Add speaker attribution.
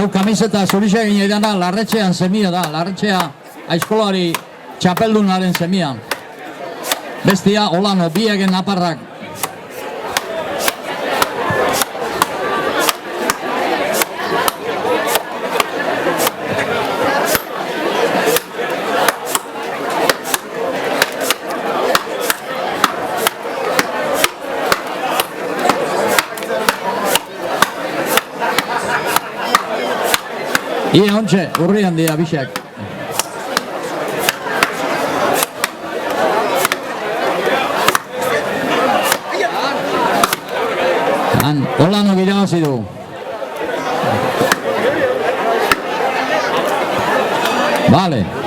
Speaker 1: Hau kamiseta zurixe egin edan da, Larretxean semia da, Larretxea aizkolari txapeldunaren semia. Bestia, Olano, biegen naparrak. Ia ontxe, urrian dira bixak. Olano irabazi du. Vale.